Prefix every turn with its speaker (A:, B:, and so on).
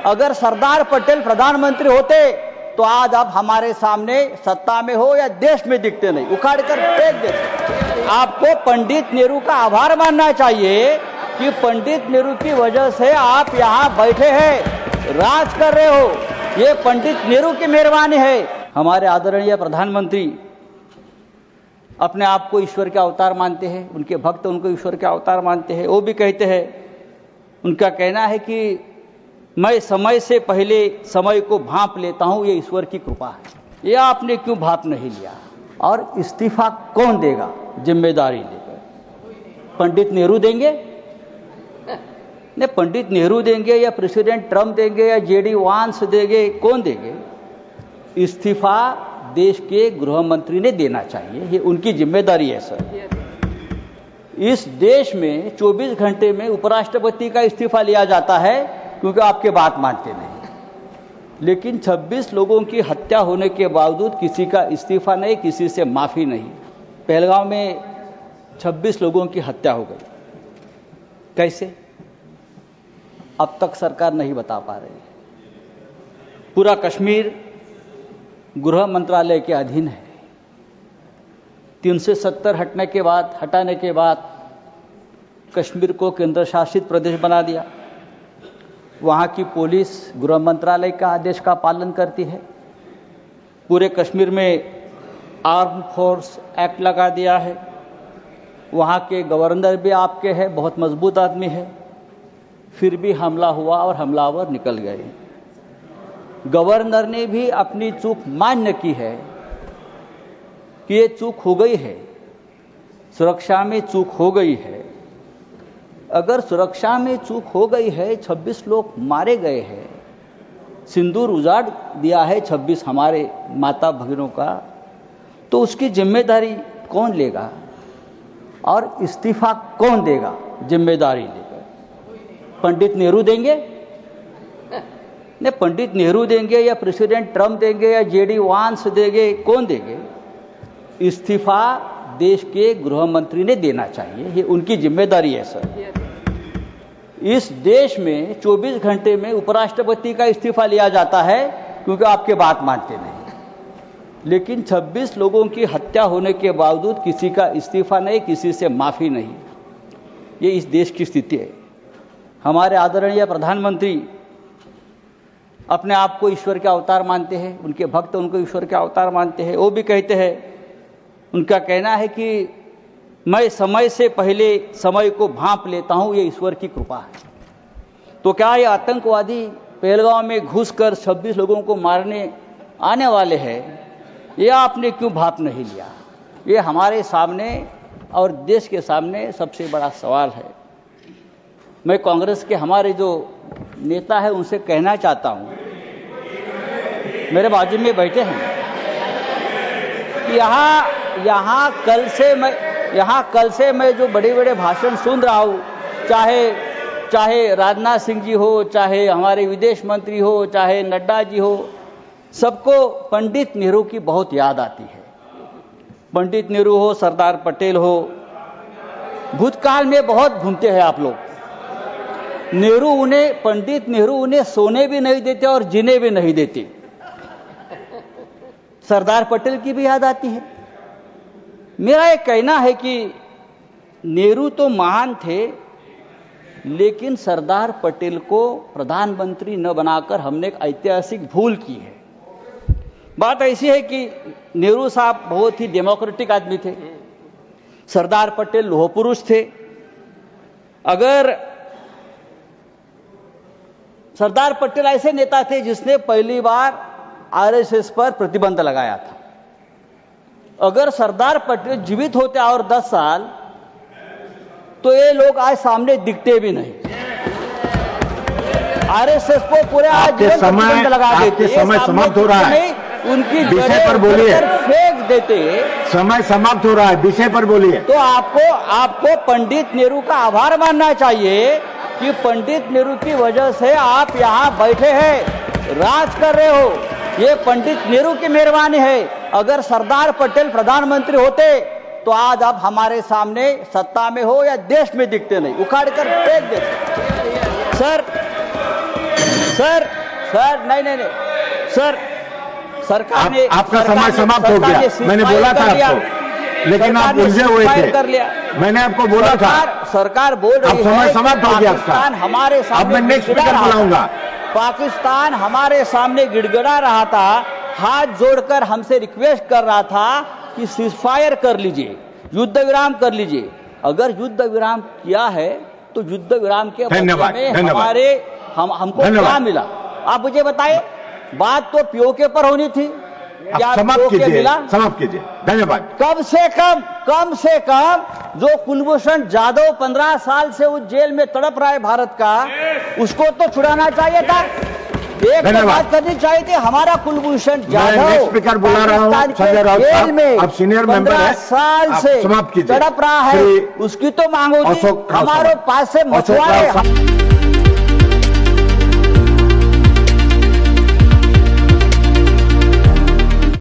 A: अगर सरदार पटेल प्रधानमंत्री होते तो आज आप हमारे सामने सत्ता में हो या देश में दिखते नहीं, उखाड़ कर फेंक देते। आपको पंडित नेहरू का आभार मानना चाहिए कि पंडित नेहरू की वजह से आप यहाँ बैठे हैं, राज कर रहे हो। ये पंडित नेहरू की मेहरबानी है। हमारे आदरणीय प्रधानमंत्री अपने आप को ईश्वर के अवतार मानते हैं, उनके भक्त उनको ईश्वर के अवतार मानते हैं। वो भी कहते हैं, उनका कहना है कि मैं समय से पहले समय को भांप लेता हूं, ये ईश्वर की कृपा है। ये आपने क्यों भांप नहीं लिया? और इस्तीफा कौन देगा जिम्मेदारी लेकर? पंडित नेहरू देंगे? नहीं, पंडित नेहरू देंगे या प्रेसिडेंट ट्रंप देंगे या जेडी वांस देंगे? कौन देंगे? इस्तीफा देश के गृह मंत्री ने देना चाहिए, ये उनकी जिम्मेदारी है सर। इस देश में 24 घंटे में उपराष्ट्रपति का इस्तीफा लिया जाता है क्योंकि आपके बात मानते नहीं, लेकिन 26 लोगों की हत्या होने के बावजूद किसी का इस्तीफा नहीं, किसी से माफी नहीं। पहलगांव में 26 लोगों की हत्या हो गई, कैसे? अब तक सरकार नहीं बता पा रही। पूरा कश्मीर गृह मंत्रालय के अधीन है। 370 हटाने के बाद कश्मीर को केंद्र शासित प्रदेश बना दिया। वहाँ की पुलिस गृह मंत्रालय का आदेश का पालन करती है। पूरे कश्मीर में आर्म फोर्स एक्ट लगा दिया है। वहाँ के गवर्नर भी आपके हैं, बहुत मजबूत आदमी है। फिर भी हमला हुआ और हमलावर निकल गए। गवर्नर ने भी अपनी चूक मान्य की है कि ये चूक हो गई है, सुरक्षा में चूक हो गई है। अगर सुरक्षा में चूक हो गई है, 26 लोग मारे गए हैं, सिंदूर उजाड़ दिया है 26 हमारे माता भगिनों का, तो उसकी जिम्मेदारी कौन लेगा? और इस्तीफा कौन देगा जिम्मेदारी लेकर? पंडित नेहरू देंगे? नहीं, पंडित नेहरू देंगे या प्रेसिडेंट ट्रंप देंगे या जेडी वांस देंगे? कौन देंगे? इस्तीफा देश के गृह मंत्री ने देना चाहिए, ये उनकी जिम्मेदारी है सर। इस देश में 24 घंटे में उपराष्ट्रपति का इस्तीफा लिया जाता है क्योंकि आपके बात मानते नहीं, लेकिन 26 लोगों की हत्या होने के बावजूद किसी का इस्तीफा नहीं, किसी से माफी नहीं। ये इस देश की स्थिति है। हमारे आदरणीय प्रधानमंत्री अपने आप को ईश्वर के अवतार मानते हैं, उनके भक्त उनको ईश्वर के अवतार मानते हैं। वो भी कहते हैं, उनका कहना है कि मैं समय से पहले समय को भांप लेता हूं, ये ईश्वर की कृपा है। तो क्या ये आतंकवादी पहलगांव में घुसकर 26 लोगों को मारने आने वाले हैं? ये आपने क्यों भांप नहीं लिया? ये हमारे सामने और देश के सामने सबसे बड़ा सवाल है। मैं कांग्रेस के हमारे जो नेता है उनसे कहना चाहता हूं, मेरे बाजू में बैठे हैं, यहाँ कल से मैं जो बड़े बड़े भाषण सुन रहा हूं, चाहे राजनाथ सिंह जी हो, चाहे हमारे विदेश मंत्री हो, चाहे नड्डा जी हो, सबको पंडित नेहरू की बहुत याद आती है। पंडित नेहरू हो, सरदार पटेल हो, भूतकाल में बहुत घूमते हैं आप लोग। पंडित नेहरू उन्हें सोने भी नहीं देते और जीने भी नहीं देते। सरदार पटेल की भी याद आती है। मेरा एक कहना है कि नेहरू तो महान थे, लेकिन सरदार पटेल को प्रधानमंत्री न बनाकर हमने एक ऐतिहासिक भूल की है। बात ऐसी है कि नेहरू साहब बहुत ही डेमोक्रेटिक आदमी थे, सरदार पटेल लोह पुरुष थे। अगर सरदार पटेल ऐसे नेता थे जिसने पहली बार आरएसएस पर प्रतिबंध लगाया था। अगर सरदार पटेल जीवित होते और 10 साल, तो ये लोग आज सामने दिखते भी नहीं। आरएसएस को पूरे आज प्रतिबंध लगा देते।
B: समय समाप्त हो रहा है,
A: उनकी
B: विषय पर बोलिए।
A: फेंक देते।
B: समय समाप्त हो रहा है, विषय पर बोलिए।
A: तो आपको पंडित नेहरू का आभार मानना चाहिए कि पंडित नेहरू की वजह से आप यहाँ बैठे हैं, राज कर रहे हो। ये पंडित नेहरू की मेहरबानी है। अगर सरदार पटेल प्रधानमंत्री होते तो आज आप हमारे सामने सत्ता में हो या देश में दिखते नहीं, उखाड़ कर फेंक देते। सर सर नहीं सर, सरकार ने
B: आपका समय समाप्त हो गया। मैंने बोला था आपको, लेकिन आप उलझे हुए थे। मैंने आपको बोला था।
A: सरकार बोल रही है
B: अब समय समाप्त हो गया आपका।
A: पाकिस्तान हमारे सामने,
B: अब मैं नेक्स्ट स्पीकर बुलाऊंगा।
A: पाकिस्तान हमारे सामने गिड़गिड़ा रहा था, हाथ जोड़कर हमसे रिक्वेस्ट कर रहा था कि सीजफायर कर लीजिए, युद्ध विराम कर लीजिए। अगर युद्ध विराम किया है तो युद्ध विराम के बदले में हमको क्या मिला, आप मुझे बताइए। बात तो पीओके पर होनी थी, क्या
B: समाप्त
A: मिला?
B: समाप्त कीजिए। धन्यवाद।
A: कम से कम जो कुलभूषण जाधव 15 साल से उस जेल में तड़प रहा है भारत का, उसको तो छुड़ाना चाहिए था। एक तो बात करनी चाहिए थी, हमारा कुलभूषण जाधव
B: स्पीकर बुला रहा हूं, संजय राउत
A: जेल में
B: अब सीनियर मेंबर है,
A: 15 साल से
B: समाप्त कीजिए।
A: तड़प रहा है, उसकी तो मांग होती, हमारे पास से मछुआरे